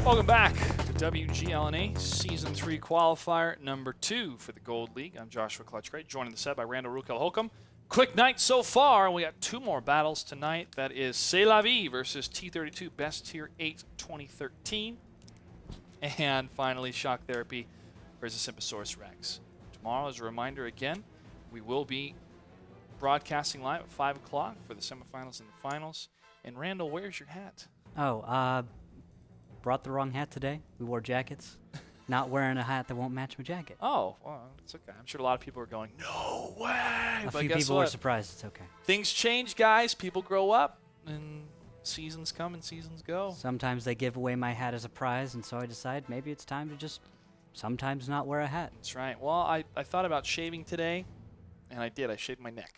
Welcome back to WGLNA Season 3 Qualifier number 2 for the Gold League. I'm Joshua Clutchcrate, joined in the set by Randall Rukel-Holcomb. Quick night so far, and we got 2 more battles tonight. That is C'est La Vie versus T32 Best Tier 8 2013. And finally, Shock Therapy versus Imposaurus Rex. Tomorrow, as a reminder again, we will be broadcasting live at 5 o'clock for the semifinals and the finals. And Randall, where's your hat? Oh, brought the wrong hat today. We wore jackets. Not wearing a hat that won't match my jacket. Oh, well, it's okay. I'm sure a lot of people are going, no way! A but few guess people what? were surprised. It's okay. Things change, guys. People grow up, and seasons come and seasons go. Sometimes they give away my hat as a prize, and so I decide maybe it's time to just sometimes not wear a hat. That's right. Well, I thought about shaving today, and I did. I shaved my neck.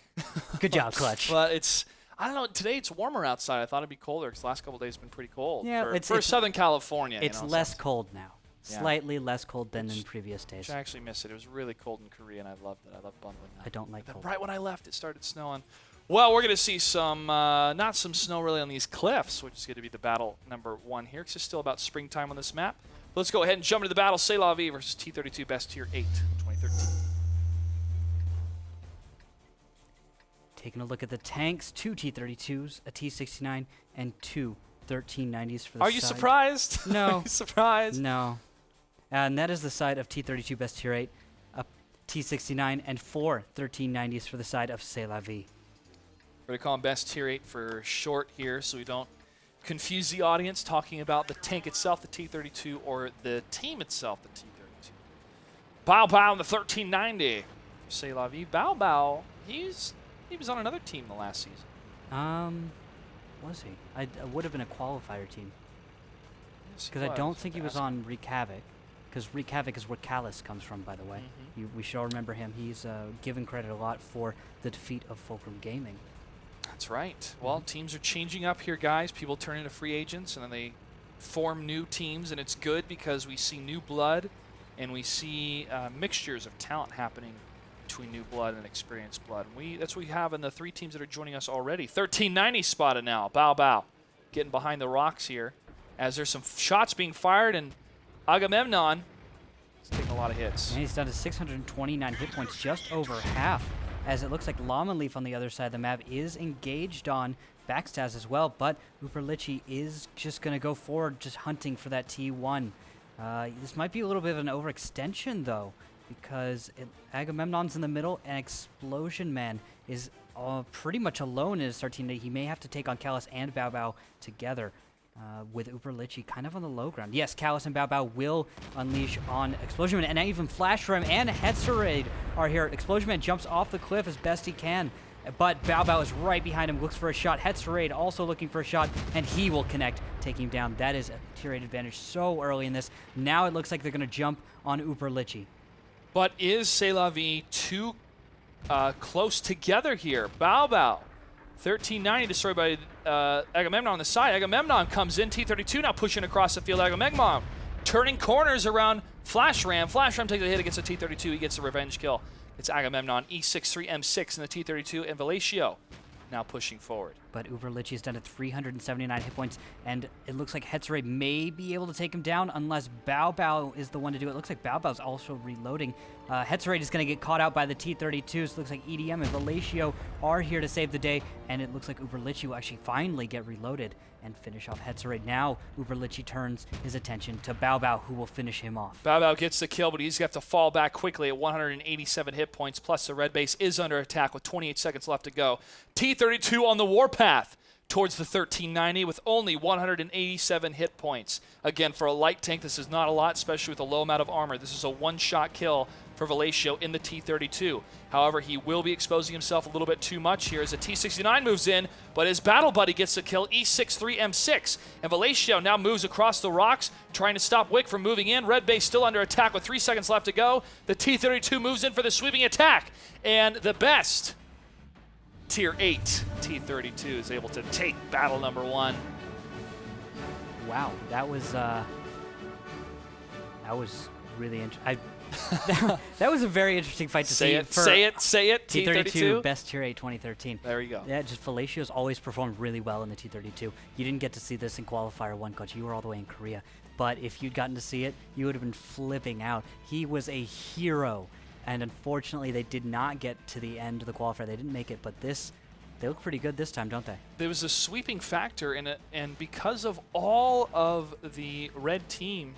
Good job, Clutch. But it's, I don't know, today it's warmer outside. I thought it'd be colder because the last couple of days have been pretty cold. Yeah, for Southern California. It's less cold now. Yeah. Slightly less cold than in previous days. I actually miss it. It was really cold in Korea, and I loved it. I love bundling. I don't like cold. Right when I left, it started snowing. Well, we're going to see some, not some snow really on these cliffs, which is going to be the battle number 1 here, because it's still about springtime on this map. Let's go ahead and jump into the battle. C'est La Vie versus T32 Best Tier 8 2013. Taking a look at the tanks, 2 T32s, a T69, and 2 1390s for the Are you surprised? No. Are you surprised? No. And that is the side of T32 Best Tier 8, a T69, and 4 1390s for the side of C'est La Vie. We're going to call them Best Tier 8 for short here so we don't confuse the audience talking about the tank itself, the T32, or the team itself, the T32. Bao Bao in the 1390 for C'est La Vie. Bao Bao, he was on another team the last season. Was he? I would have been a qualifier team. Yes, Because I don't think he was on Wreak Havoc. Because Wreak Havoc is where Callus comes from, by the way. We should all remember him. He's given credit a lot for the defeat of Fulcrum Gaming. That's right. Well, teams are changing up here, guys. People turn into free agents, and then they form new teams, and it's good because we see new blood, and we see mixtures of talent happening between new blood and experienced blood. And that's what we have in the 3 teams that are joining us already. 1390 spotted now. Bao Bao getting behind the rocks here as there's some shots being fired, and Agamemnon is taking a lot of hits. And he's down to 629 hit points, just over half, as it looks like Llama Leaf on the other side of the map is engaged on Backstabs as well, but Uberlichi is just going to go forward, just hunting for that T1. This might be a little bit of an overextension, though, because Agamemnon's in the middle, and Explosion Man is pretty much alone in his 13. He may have to take on Callus and Bao Bao together. With Uberlichi kind of on the low ground. Yes, Callus and Bao Bao will unleash on Explosion Man, and even Flash Ram and Hetzer are here. Explosion Man jumps off the cliff as best he can, but Bao Bao is right behind him, looks for a shot. Hetzer also looking for a shot, and he will connect, taking him down. That is a tier 8 advantage so early in this. Now it looks like they're going to jump on Uberlichi. But is C'est La Vie too close together here? Bao Bao. 1390 destroyed by Agamemnon on the side. Agamemnon comes in. T32 now pushing across the field. Agamemnon turning corners around Flash Ram. Flash Ram takes a hit against the T32. He gets a revenge kill. It's Agamemnon, E63M6 in the T32, and Valatio now pushing forward. But Uberlichi is down to 379 hit points, and it looks like Hetzer may be able to take him down unless Bao Bao is the one to do it. It looks like Bao Bao's also reloading. Hetzer is going to get caught out by the T32s. It looks like EDM and Valatio are here to save the day, and it looks like Uberlichi will actually finally get reloaded and finish off Hetzer. Now Uberlichi turns his attention to Bao Bao, who will finish him off. Bao Bao gets the kill, but he's going to have to fall back quickly at 187 hit points, plus the red base is under attack with 28 seconds left to go. T32 on the warpath towards the 1390 with only 187 hit points. Again, for a light tank, this is not a lot, especially with a low amount of armor. This is a one-shot kill for Valatio in the T32. However, he will be exposing himself a little bit too much here as the T69 moves in, but his battle buddy gets the kill, E63M6. And Valatio now moves across the rocks, trying to stop Wick from moving in. Red base still under attack with 3 seconds left to go. The T32 moves in for the sweeping attack. And the best Tier 8 T32 is able to take battle number 1. Wow, that was really interesting. That was a very interesting fight to see. Say it. T32 best tier 8 2013. There you go. Yeah, just Fallacio's always performed really well in the T32. You didn't get to see this in Qualifier 1, Coach. You were all the way in Korea. But if you'd gotten to see it, you would have been flipping out. He was a hero. And unfortunately, they did not get to the end of the Qualifier. They didn't make it. But they look pretty good this time, don't they? There was a sweeping factor in it. And because of all of the red team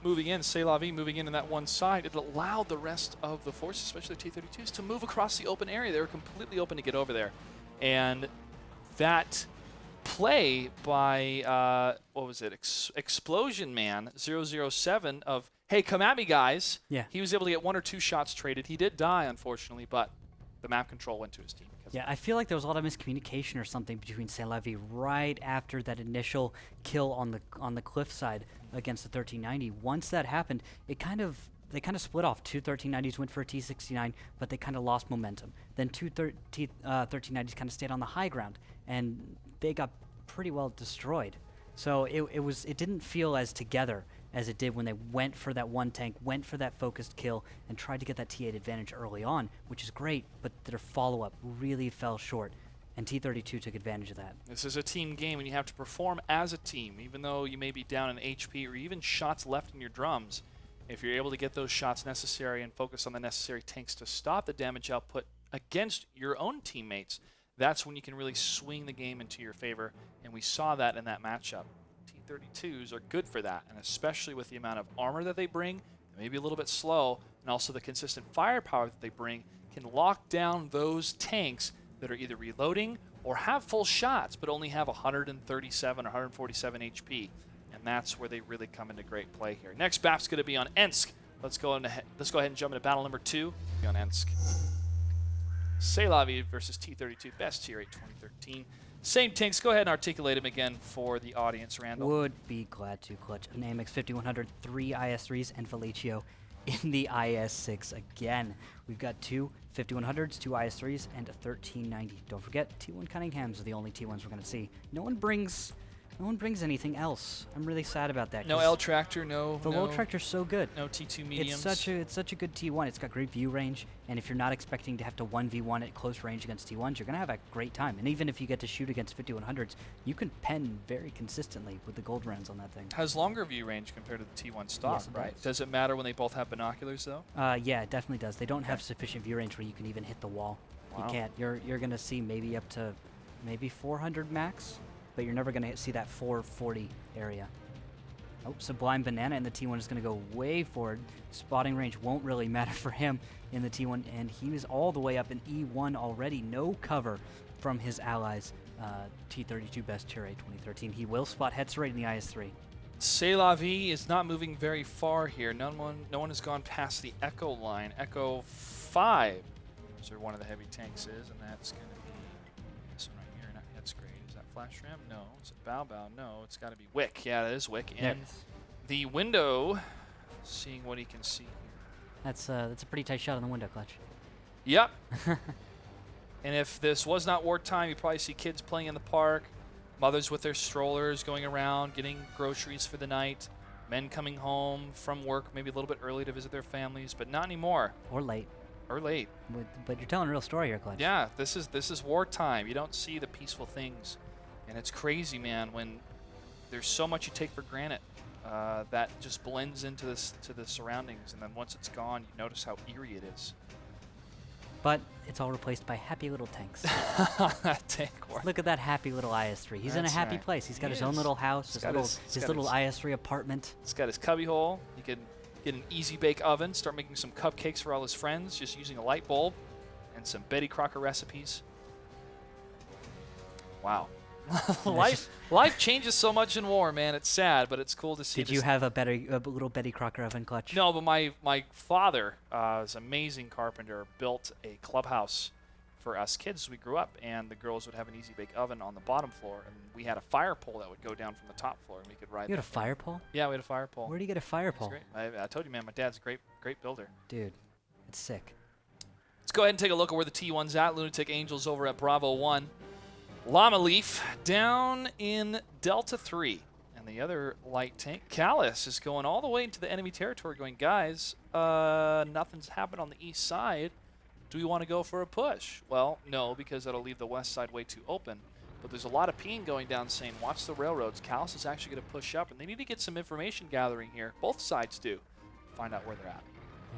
moving in, C'est La Vie moving in that one side, it allowed the rest of the forces, especially the T32s, to move across the open area. They were completely open to get over there. And that play by, what was it, Explosion Man 007 of, hey, come at me, guys. Yeah. He was able to get 1 or 2 shots traded. He did die, unfortunately, but the map control went to his team. Yeah, I feel like there was a lot of miscommunication or something between C'est La Vie right after that initial kill on the cliff side against the 1390. Once that happened, they kind of split off. 2 1390s went for a T69, but they kind of lost momentum. Then 2 1390s kind of stayed on the high ground, and they got pretty well destroyed. So it didn't feel as together as it did when they went for that one tank, went for that focused kill, and tried to get that T8 advantage early on, which is great, but their follow-up really fell short, and T32 took advantage of that. This is a team game, and you have to perform as a team, even though you may be down in HP or even shots left in your drums. If you're able to get those shots necessary and focus on the necessary tanks to stop the damage output against your own teammates, that's when you can really swing the game into your favor, and we saw that in that matchup. T32s are good for that, and especially with the amount of armor that they bring, maybe a little bit slow, and also the consistent firepower that they bring, can lock down those tanks that are either reloading or have full shots but only have 137 or 147 HP, and that's where they really come into great play here. Next BAP's going to be on Ensk. Let's go ahead and jump into battle number 2 on Ensk. C'est La Vie versus T32, best tier 8 2013. Same tanks. Go ahead and articulate them again for the audience, Randall. Would be glad to, Clutch. An AMX 5100, 3 IS3s, and Felicio in the IS6 again. We've got 2 5100s, 2 IS3s, and a 1390. Don't forget, T1 Cunninghams are the only T1s we're going to see. No one brings anything else. I'm really sad about that. No L Tractor, no. The low tractor's so good. No T2 mediums. It's such a good T1. It's got great view range, and if you're not expecting to have to 1v1 at close range against T1s, you're gonna have a great time. And even if you get to shoot against 5100s, you can pen very consistently with the gold rounds on that thing. Has longer view range compared to the T1 stock, yes, right? Does it matter when they both have binoculars though? Yeah, it definitely does. They don't have sufficient view range where you can even hit the wall. Wow. You can't. You're gonna see maybe up to 400 max. But you're never going to see that 440 area. Oh, Sublime Banana in the T1 is going to go way forward. Spotting range won't really matter for him in the T1, and he was all the way up in E1 already. No cover from his allies. T32 best tier 8 2013. He will spot Hetzer in the IS3. C'est La Vie is not moving very far here. No one has gone past the Echo line. Echo 5 is where one of the heavy tanks is, and that's going to be this one right here. That's great. Flash Ram? No. Is it Bao Bao? No. It's got to be Wick. Yeah, that is Wick. And the window, seeing what he can see here. That's a pretty tight shot on the window, Clutch. Yep. And if this was not wartime, you'd probably see kids playing in the park, mothers with their strollers going around, getting groceries for the night, men coming home from work maybe a little bit early to visit their families, but not anymore. Or late. Or late. But you're telling a real story here, Clutch. Yeah, this is wartime. You don't see the peaceful things. And it's crazy, man, when there's so much you take for granted that just blends into the surroundings, and then once it's gone, you notice how eerie it is. But it's all replaced by happy little tanks. Tank war. Look at that happy little IS3. He's in a happy place. He's got his own little house, his little IS3 apartment. He's got his cubby hole. He can get an easy bake oven, start making some cupcakes for all his friends, just using a light bulb and some Betty Crocker recipes. Wow. Life changes so much in war, man. It's sad, but it's cool to see. Did you have a little Betty Crocker oven, Clutch? No, but my father is an amazing carpenter, built a clubhouse for us kids as we grew up, and the girls would have an easy bake oven on the bottom floor, and we had a fire pole that would go down from the top floor, and we could ride. You had a fire pole? Yeah, we had a fire pole. Where do you get a fire pole? I told you, man. My dad's a great builder. Dude, it's sick. Let's go ahead and take a look at where the T1's at. Lunatic Angels over at Bravo 1. Llama Leaf down in Delta 3. And And the other light tank, Callus, is going all the way into the enemy territory going, guys, nothing's happened on the east side. Do we want to go for a push? Well, no, because that'll leave the west side way too open. But there's a lot of ping going down saying, watch the railroads. Callus is actually going to push up, and they need to get some information gathering here. Both sides do. Find out where they're at.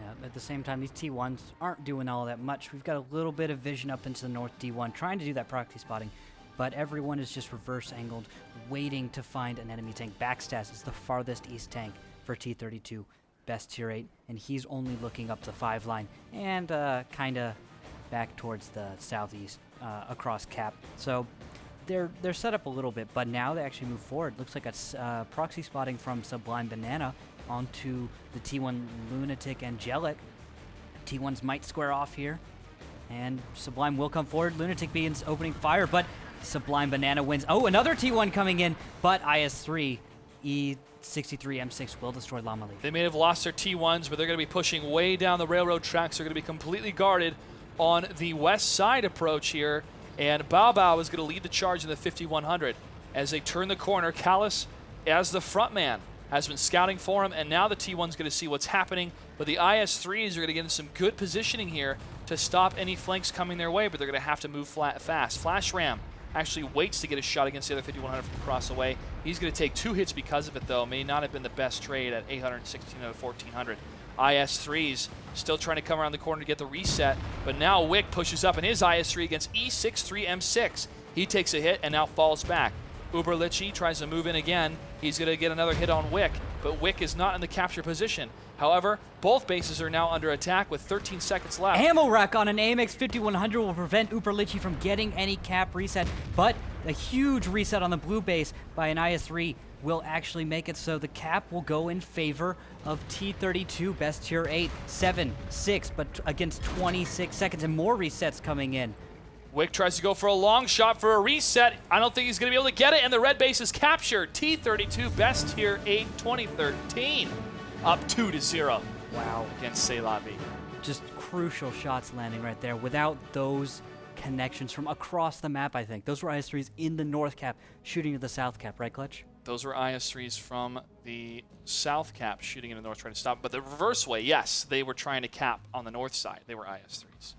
Yeah, at the same time, these T1s aren't doing all that much. We've got a little bit of vision up into the north D1, trying to do that proxy spotting, but everyone is just reverse angled, waiting to find an enemy tank. Backstas is the farthest east tank for T32, best tier 8, and he's only looking up the 5 line and kind of back towards the southeast across cap. So they're set up a little bit, but now they actually move forward. Looks like a proxy spotting from Sublime Banana onto the T1 Lunatic Angelic. T1s might square off here, and Sublime will come forward. Lunatic begins opening fire, but Sublime Banana wins. Oh, another T1 coming in, but IS-3 E63 M6 will destroy Llama Leaf. They may have lost their T1s, but they're going to be pushing way down the railroad tracks. They're going to be completely guarded on the west side approach here, and Bao Bao is going to lead the charge in the 5100. As they turn the corner, Callus, as the front man, has been scouting for him, and now the T1's going to see what's happening, but the IS-3s are going to get in some good positioning here to stop any flanks coming their way, but they're going to have to move fast. Flash Ram actually waits to get a shot against the other 5100 from across the way. He's going to take 2 hits because of it, though. May not have been the best trade at 816 out of 1400. IS-3s still trying to come around the corner to get the reset, but now Wick pushes up in his IS-3 against E63 M6. He takes a hit and now falls back. Uberlichi tries to move in again. He's going to get another hit on Wick, but Wick is not in the capture position. However, both bases are now under attack with 13 seconds left. Ammo rack on an AMX 5100 will prevent Uberlichi from getting any cap reset, but a huge reset on the blue base by an IS-3 will actually make it so the cap will go in favor of T32, best tier 8, 7-6, but against 26 seconds and more resets coming in. Wick tries to go for a long shot for a reset. I don't think he's going to be able to get it, and the red base is captured. T32, best tier 8, 2013, up 2-0. Wow. Against C'est La Vie. Just crucial shots landing right there. Without those connections from across the map, I think. Those were IS-3s in the north cap, shooting to the south cap, right, Clutch? Those were IS-3s from the south cap, shooting in the north, trying to stop. But the reverse way, yes, they were trying to cap on the north side. They were IS-3s.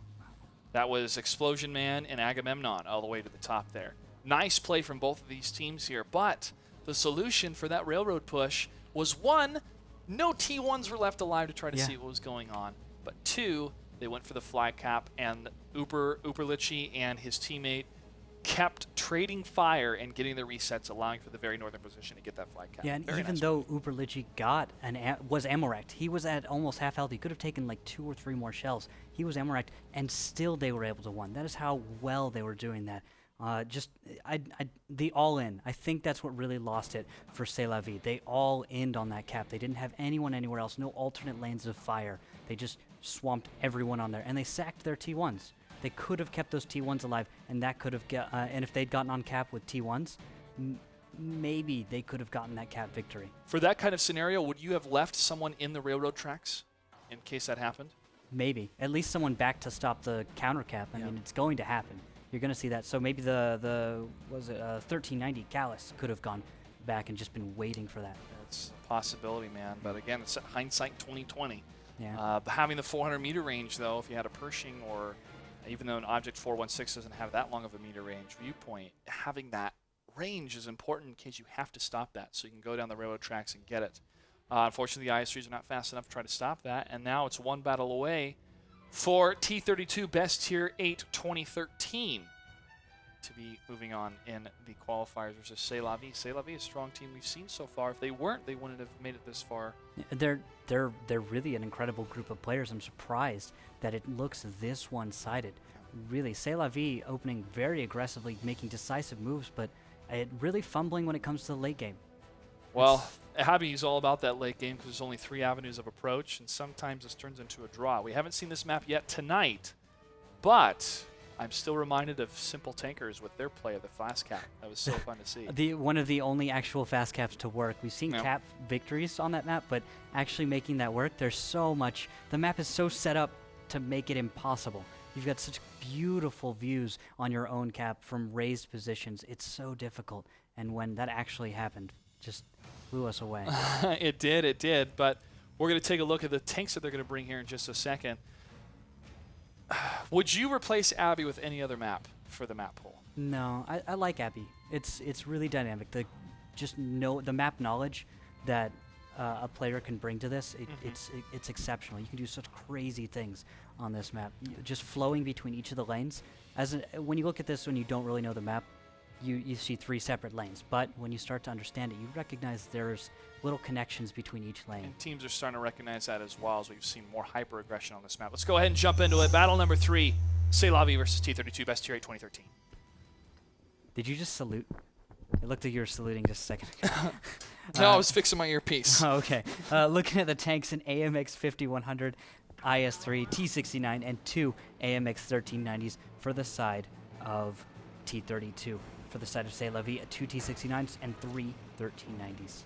That was Explosion Man and Agamemnon all the way to the top there. Nice play from both of these teams here, but the solution for that railroad push was, 1, no T1s were left alive to try to see what was going on, but 2, they went for the flag cap, and Uberlichi and his teammate kept trading fire and getting the resets, allowing for the very northern position to get that flag cap. Yeah, and very even nice though Uberlichi got was ammo-racked, he was at almost half health. He could have taken like 2 or 3 more shells. He was ammo-racked, and still they were able to win. That is how well they were doing that. The all-in. I think that's what really lost it for C'est La Vie. They all-inned on that cap. They didn't have anyone anywhere else, no alternate lanes of fire. They just swamped everyone on there, and they sacked their T1s. They could have kept those T1s alive, and that could have and if they'd gotten on cap with T1s, maybe they could have gotten that cap victory. For that kind of scenario, would you have left someone in the railroad tracks in case that happened? Maybe. At least someone back to stop the counter cap. I mean, it's going to happen. You're going to see that. So maybe the 1390 Callus could have gone back and just been waiting for that. That's a possibility, man. But again, it's hindsight 2020. Yeah. Having the 400-meter range, though, if you had a Pershing, or even though an Object 416 doesn't have that long of a meter range viewpoint, having that range is important in case you have to stop that, so you can go down the railroad tracks and get it. Unfortunately, the IS-3s are not fast enough to try to stop that, and now it's one battle away for T32 Best Tier 8 2013 to be moving on in the qualifiers versus C'est La Vie. C'est La Vie is a strong team we've seen so far. If they weren't, they wouldn't have made it this far. They're really an incredible group of players. I'm surprised that it looks this one-sided. Really, C'est La Vie opening very aggressively, making decisive moves, but really fumbling when it comes to the late game. Well, Abby is all about that late game because there's only 3 avenues of approach, and sometimes this turns into a draw. We haven't seen this map yet tonight, but I'm still reminded of Simple Tankers with their play of the fast cap. That was so fun to see. One of the only actual fast caps to work. We've seen cap victories on that map, but actually making that work, there's so much. The map is so set up to make it impossible. You've got such beautiful views on your own cap from raised positions. It's so difficult. And when that actually happened, just blew us away. It did. But we're going to take a look at the tanks that they're going to bring here in just a second. Would you replace Abby with any other map for the map pool? No, I like Abby. It's really dynamic. The map knowledge that a player can bring to this, it's exceptional. You can do such crazy things on this map. Just flowing between each of the lanes. When you look at this, when you don't really know the map, you see 3 separate lanes. But when you start to understand it, you recognize there's little connections between each lane. And teams are starting to recognize that as well, as we've seen more hyper aggression on this map. Let's go ahead and jump into it. Battle number 3, C'est La Vie versus T32, Best Tier 8 2013. Did you just salute? It looked like you were saluting just a second ago. No, I was fixing my earpiece. Oh, okay. Looking at the tanks in AMX 5100, IS-3, T69, and 2 AMX 1390s for the side of T32. For the side of C'est La Vie, 2 T69s and 3 1390s.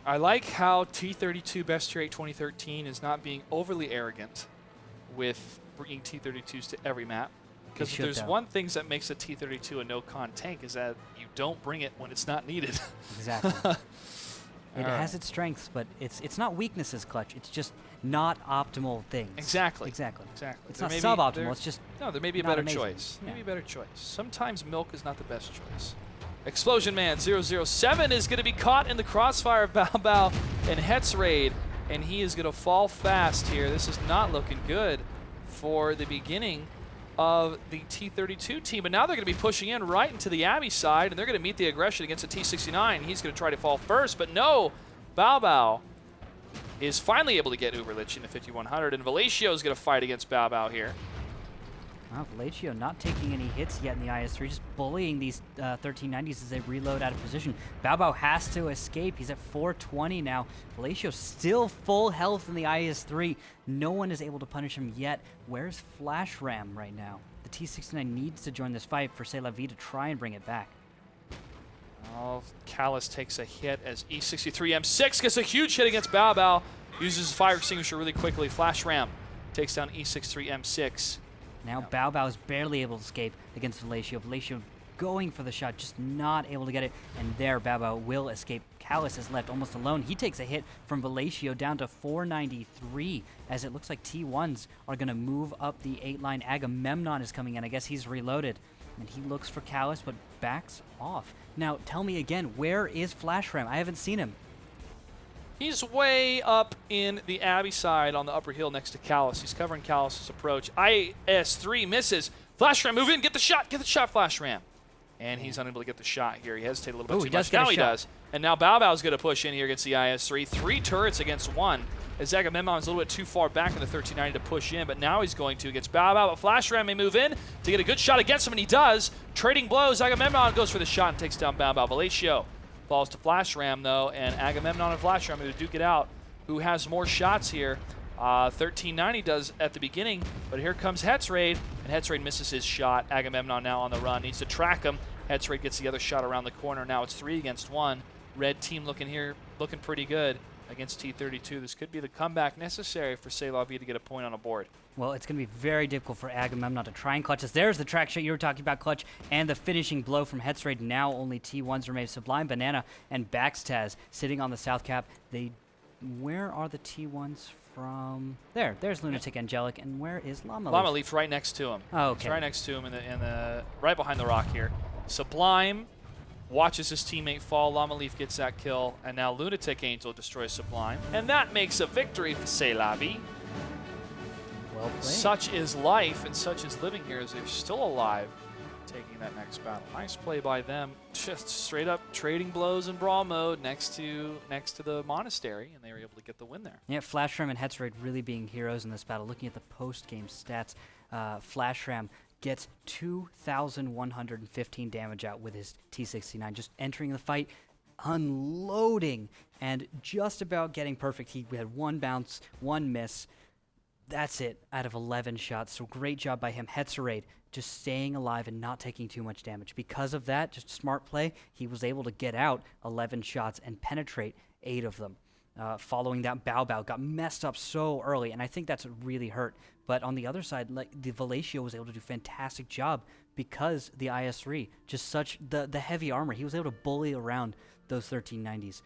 I like how T32 Best Tier 8 2013 is not being overly arrogant with bringing T32s to every map. Because if there's one thing that makes a T32 a no-con tank is that you don't bring it when it's not needed. Exactly. It has its strengths, but it's not weaknesses, Clutch. It's just not optimal things. Exactly. It's there not suboptimal. It's just there may be a better amazing. choice. Yeah. Maybe a better choice. Sometimes milk is not the best choice. Explosion Man 007 is going to be caught in the crossfire of Bao Bao and Hetzraid, and he is going to fall fast here. This is not looking good for the beginning of the T32 team, but now they're going to be pushing in right into the Abby side, and they're going to meet the aggression against the T69. He's going to try to fall first, but no, Bao Bao is finally able to get Uberlich in the 5100, and Velatio is going to fight against Bao Bao here. Wow, Velatio not taking any hits yet in the IS-3, just bullying these 1390s as they reload out of position. Bao Bao has to escape. He's at 420 now. Velatio still full health in the IS-3. No one is able to punish him yet. Where's Flash Ram right now? The T69 needs to join this fight for C'est La Vie to try and bring it back. Oh, Callus takes a hit as E63M6 gets a huge hit against Bao Bao. Uses his fire extinguisher really quickly. Flash Ram takes down E63M6. Now Bao Bao is barely able to escape against Velatio. Velatio going for the shot, just not able to get it. And there, Bao Bao will escape. Callus is left almost alone. He takes a hit from Velatio down to 493, as it looks like T1s are going to move up the 8-line. Agamemnon is coming in. I guess he's reloaded. And he looks for Callus, but backs off. Now, tell me again, where is Flash Ram? I haven't seen him. He's way up in the Abbey side on the upper hill next to Callus. He's covering Callus's approach. IS-3 misses. Flash Ram, move in, get the shot, Flash Ram. And he's unable to get the shot here. He hesitated a little bit too much. Now he does. And now Bao Bao's going to push in here against the IS-3. 3 turrets against 1. As Agamemnon's a little bit too far back in the 1390 to push in, but now he's going to against Bao Bao. But Flash Ram may move in to get a good shot against him, and he does. Trading blows. Agamemnon goes for the shot and takes down Bao Bao. Velatio falls to Flash Ram, though, and Agamemnon and Flash Ram are going to duke it out. Who has more shots here? 1390 does at the beginning, but here comes Hetzraid, and Hetzraid misses his shot. Agamemnon now on the run, needs to track him. Hetzraid gets the other shot around the corner. Now it's 3 against 1. Red team looking pretty good against T32. This could be the comeback necessary for C'est La Vie to get a point on a board. Well, it's going to be very difficult for Agamemnon to try and clutch this. There's the track shot you were talking about, Clutch, and the finishing blow from Hetzraid. Now only T1s remain. Sublime Banana and Baxtaz sitting on the south cap. Where are the T1s from? There's Lunatic Angelic, and where is Llama Leaf? Llama Leaf right next to him. Oh, okay. He's right next to him right behind the rock here. Sublime watches his teammate fall. Llama Leaf gets that kill, and now Lunatic Angel destroys Sublime. And that makes a victory for C'est La Vie. Well played. Such is life, and such is living here as they're still alive, taking that next battle. Nice play by them. Just straight up trading blows in brawl mode next to the monastery, and they were able to get the win there. Yeah, Flash Ram and Hetzraid really being heroes in this battle. Looking at the post-game stats, Flash Ram gets 2,115 damage out with his T69, just entering the fight, unloading, and just about getting perfect. He had 1 bounce, 1 miss. That's it out of 11 shots. So great job by him. Hetzraid just staying alive and not taking too much damage. Because of that, just smart play, he was able to get out 11 shots and penetrate 8 of them. Following that, Bao Bao got messed up so early, and I think that's what really hurt. But on the other side, like the Velatio was able to do a fantastic job because the IS-3, just such the heavy armor. He was able to bully around those 1390s.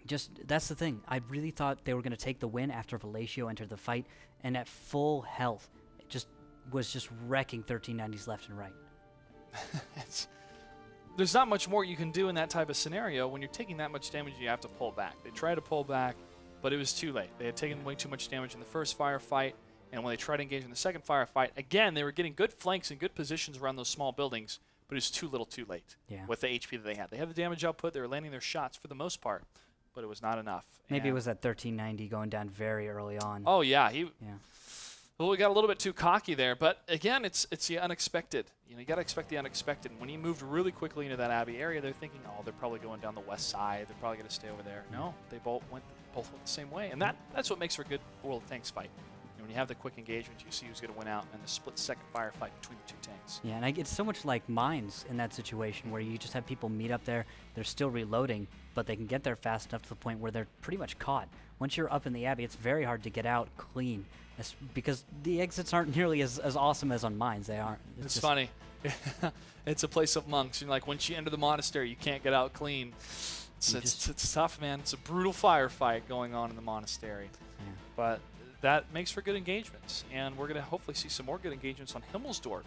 Just that's the thing. I really thought they were going to take the win after Velatio entered the fight, and at full health, it was just wrecking 1390s left and right. There's not much more you can do in that type of scenario. When you're taking that much damage, you have to pull back. They tried to pull back, but it was too late. They had taken way too much damage in the first firefight, and when they tried to engage in the second firefight, again, they were getting good flanks and good positions around those small buildings, but it was too little too late with the HP that they had. They had the damage output. They were landing their shots for the most part, but it was not enough. Maybe it was that 1390 going down very early on. Oh, yeah. Well, we got a little bit too cocky there, but again, it's the unexpected. You got to expect the unexpected. When he moved really quickly into that Abbey area, they're thinking, oh, they're probably going down the west side. They're probably going to stay over there. No, they both went the same way, and that's what makes for a good World of Tanks fight. When you have the quick engagement, you see who's going to win out, and the split-second firefight between the two tanks. Yeah, and it's so much like mines in that situation where you just have people meet up there. They're still reloading, but they can get there fast enough to the point where they're pretty much caught. Once you're up in the Abbey, it's very hard to get out clean because the exits aren't nearly as awesome as on mines. They aren't. It's funny. It's a place of monks. Like once you enter the monastery, you can't get out clean. It's tough, man. It's a brutal firefight going on in the monastery. Yeah. But that makes for good engagements. And we're going to hopefully see some more good engagements on Himmelsdorf,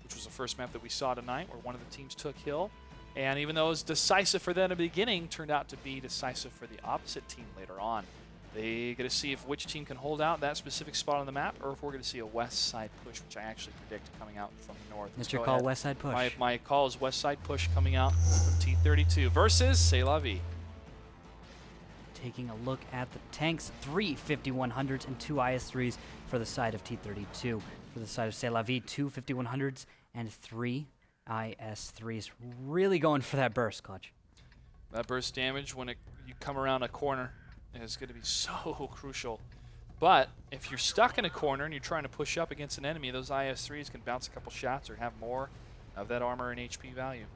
which was the first map that we saw tonight where one of the teams took Hill. And even though it was decisive for them in the beginning, turned out to be decisive for the opposite team later on. They get to see if which team can hold out that specific spot on the map, or if we're going to see a west side push, which I actually predict coming out from the north. What's your call, west side push? My call is west side push coming out from T32 versus C'est La Vie. Taking a look at the tanks, 3 5100s and 2 IS-3s for the side of T32. For the side of C'est La Vie, 2 5100s and 3 IS-3s. Really going for that burst, Clutch. That burst damage when you come around a corner is going to be so crucial. But if you're stuck in a corner and you're trying to push up against an enemy, those IS-3s can bounce a couple shots or have more of that armor and HP value.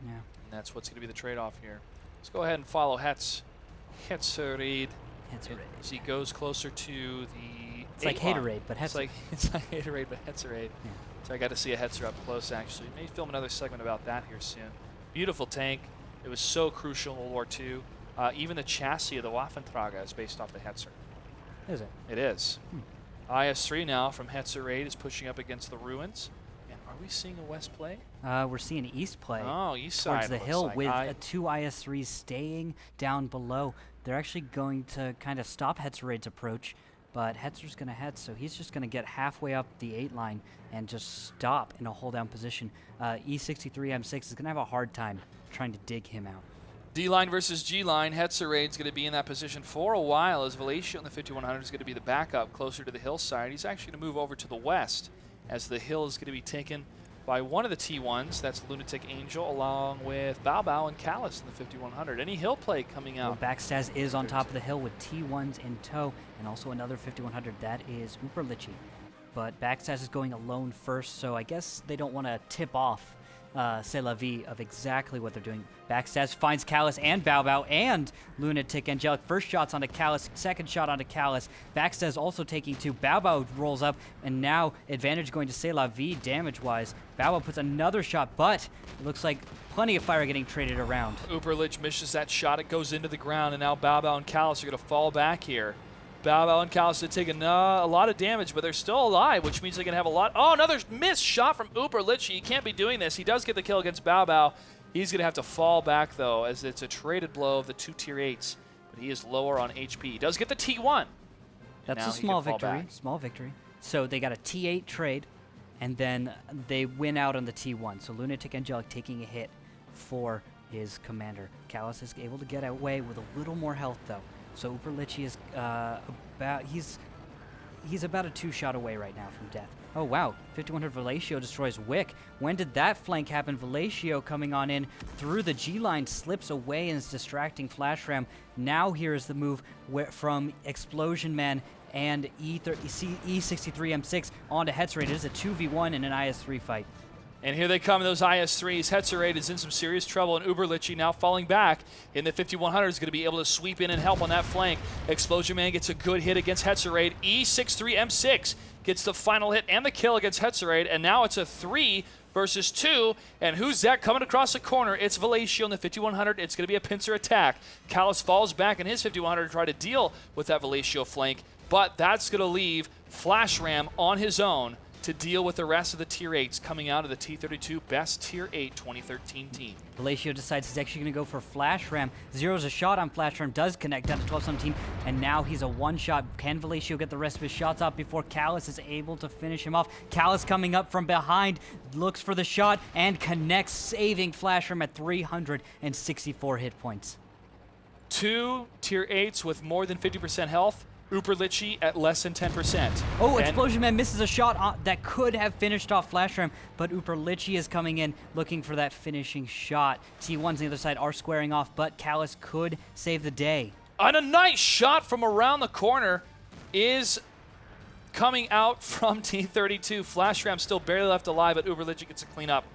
Yeah. And that's what's going to be the trade-off here. Let's go ahead and follow Hetzerid. As he goes closer to the It's like Haterade, but Hetzer. It's like Haterade, but Hetzerid. Yeah. So I got to see a Hetzer up close, actually. May film another segment about that here soon. Beautiful tank. It was so crucial in World War II. Even the chassis of the Waffentrager is based off the Hetzer. Is it? It is. IS-3 now from Hetzerid is pushing up against the ruins. And are we seeing a west play? We're seeing east play. Oh, east side. Towards the hill with 2 IS-3s staying down below. They're actually going to kind of stop Hetzerid's approach, but Hetzer's going to head, so he's just going to get halfway up the 8 line and just stop in a hold-down position. E63M6 is going to have a hard time trying to dig him out. D-line versus G-line. Hetzerid's going to be in that position for a while as Velatio in the 5100 is going to be the backup closer to the hillside. He's actually going to move over to the west as the hill is going to be taken by one of the T1s. That's Lunatic Angel along with Bao Bao and Callus in the 5100. Any hill play coming out? Well, Backstaz is on top of the hill with T1s in tow and also another 5100. That is Uperlichi. But Backstaz is going alone first, so I guess they don't want to tip off C'est La Vie of exactly what they're doing. Backstaz finds Callus and Bao Bao and Lunatic Angelic. First shot's onto Callus, second shot onto Callus. Backstaz also taking 2. Bao Bao rolls up, and now advantage going to C'est La Vie damage-wise. Bao Bao puts another shot, but it looks like plenty of fire getting traded around. Uperlich misses that shot. It goes into the ground, and now Bao Bao and Callus are going to fall back here. Bao Bao and Callus have taken a lot of damage, but they're still alive, which means they can have a lot. Oh, another missed shot from Uperlich. He can't be doing this. He does get the kill against Bao Bao. He's going to have to fall back, though, as it's a traded blow of the 2 tier 8s, but he is lower on HP. He does get the T1. That's a small victory. Small victory. So they got a T8 trade, and then they win out on the T1. So Lunatic Angelic taking a hit for his commander. Callus is able to get away with a little more health, though. So Uperlichi is he's about a 2-shot away right now from death. Oh wow, 5100 Velatio destroys Wick. When did that flank happen? Velatio coming on in through the G-line, slips away and is distracting Flash Ram. Now here is the move from Explosion Man and E63M6 onto Hetzerid. It is a 2v1 in an IS-3 fight. And here they come, those IS-3s. Hetzerid is in some serious trouble, and Uperlichi now falling back in the 5100 is going to be able to sweep in and help on that flank. Explosion Man gets a good hit against E63M6 gets the final hit and the kill against Hetzerid, and now it's a 3 versus 2. And who's that coming across the corner? It's Velatio in the 5100. It's going to be a pincer attack. Callus falls back in his 5100 to try to deal with that Velatio flank, but that's going to leave Flash Ram on his own to deal with the rest of the Tier 8s coming out of the T32 best Tier 8 2013 team. Velatio decides he's actually going to go for Flash Ram. Zero's a shot on Flash Ram, does connect down to 12-17, and now he's a one-shot. Can Velatio get the rest of his shots off before Callus is able to finish him off? Callus coming up from behind, looks for the shot, and connects, saving Flash Ram at 364 hit points. 2 Tier 8s with more than 50% health. Uperlichi at less than 10%. Oh, Explosion Man misses a shot that could have finished off Flash Ram, but Uperlichi is coming in looking for that finishing shot. T1s on the other side are squaring off, but Callus could save the day. And a nice shot from around the corner is coming out from T32. Flash Ram still barely left alive, but Uperlichi gets a clean up.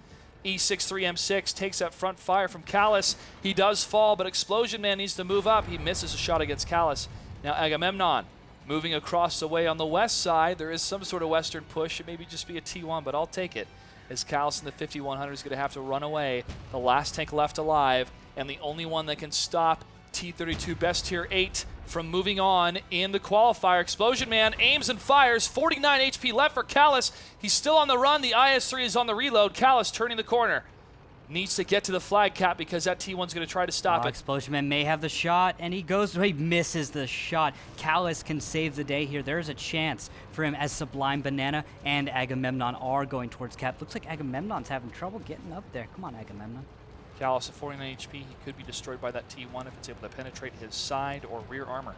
E63M6 takes that front fire from Callus. He does fall, but Explosion Man needs to move up. He misses a shot against Callus. Now Agamemnon moving across the way on the west side. There is some sort of western push. It may just be a T1, but I'll take it. As Callus in the 5100 is going to have to run away. The last tank left alive, and the only one that can stop T32 best Tier 8 from moving on in the qualifier. Explosion Man aims and fires. 49 HP left for Callus. He's still on the run. The IS-3 is on the reload. Callus turning the corner. Needs to get to the flag cap because that T1's going to try to stop it. Explosion Man may have the shot, and he misses the shot. Callus can save the day here. There's a chance for him as Sublime Banana and Agamemnon are going towards cap. Looks like Agamemnon's having trouble getting up there. Come on, Agamemnon. Callus at 49 HP. He could be destroyed by that T1 if it's able to penetrate his side or rear armor.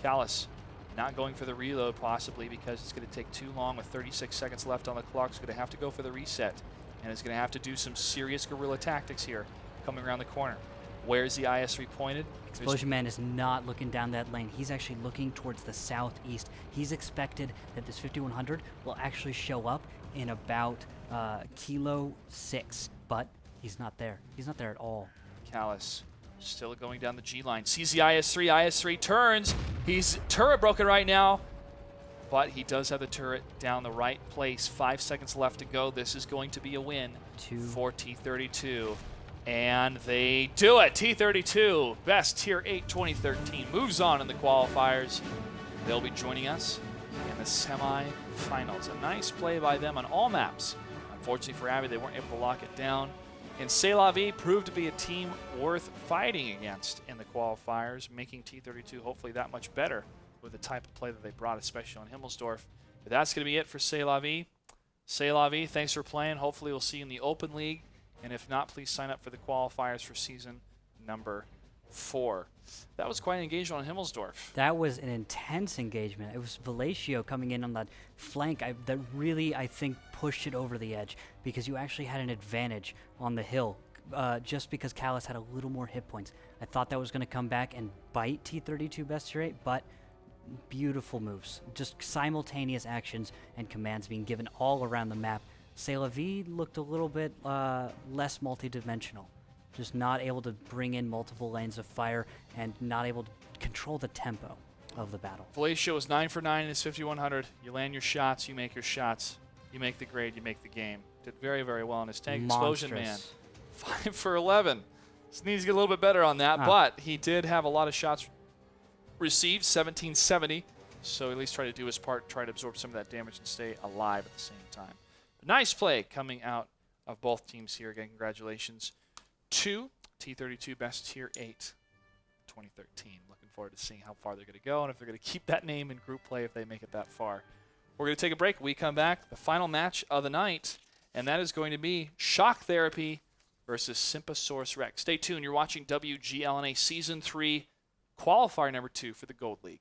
Callus not going for the reload possibly because it's going to take too long with 36 seconds left on the clock. He's going to have to go for the reset. And is going to have to do some serious guerrilla tactics here coming around the corner. Where's the IS-3 pointed? Explosion Man is not looking down that lane. He's actually looking towards the southeast. He's expected that this 5100 will actually show up in about Kilo 6, but he's not there. He's not there at all. Callus still going down the G line. Sees the IS-3. IS-3 turns. He's turret broken right now. But he does have the turret down the right place. 5 seconds left to go. This is going to be a win for T32. And they do it. T32, best Tier 8 2013, moves on in the qualifiers. They'll be joining us in the semi-finals. A nice play by them on all maps. Unfortunately for Abby, they weren't able to lock it down. And C'est La Vie proved to be a team worth fighting against in the qualifiers, making T32 hopefully that much better with the type of play that they brought, especially on Himmelsdorf. But that's going to be it for C'est La Vie. C'est La Vie, thanks for playing. Hopefully we'll see you in the Open League. And if not, please sign up for the qualifiers for season number 4. That was quite an engagement on Himmelsdorf. That was an intense engagement. It was Velatio coming in on that flank that really, I think, pushed it over the edge because you actually had an advantage on the hill just because Callus had a little more hit points. I thought that was going to come back and bite T32 best Tier 8, but beautiful moves, just simultaneous actions and commands being given all around the map. C'est La Vie looked a little bit less multi-dimensional, just not able to bring in multiple lanes of fire and not able to control the tempo of the battle. Velatio was 9 for 9 in his 5100. You land your shots, you make your shots, you make the grade, you make the game. Did very, very well in his tank. Explosion Man, 5 for 11. Just needs to get a little bit better on that, but he did have a lot of shots received, 1770, so at least try to do his part, try to absorb some of that damage and stay alive at the same time. Nice play coming out of both teams here. Again, congratulations to T32 best Tier 8 2013. Looking forward to seeing how far they're going to go and if they're going to keep that name in group play if they make it that far. We're going to take a break. We come back, the final match of the night, and that is going to be Shock Therapy versus Sympasaurus Rex. Stay tuned. You're watching WGLNA Season 3 Qualifier number 2 for the Gold League.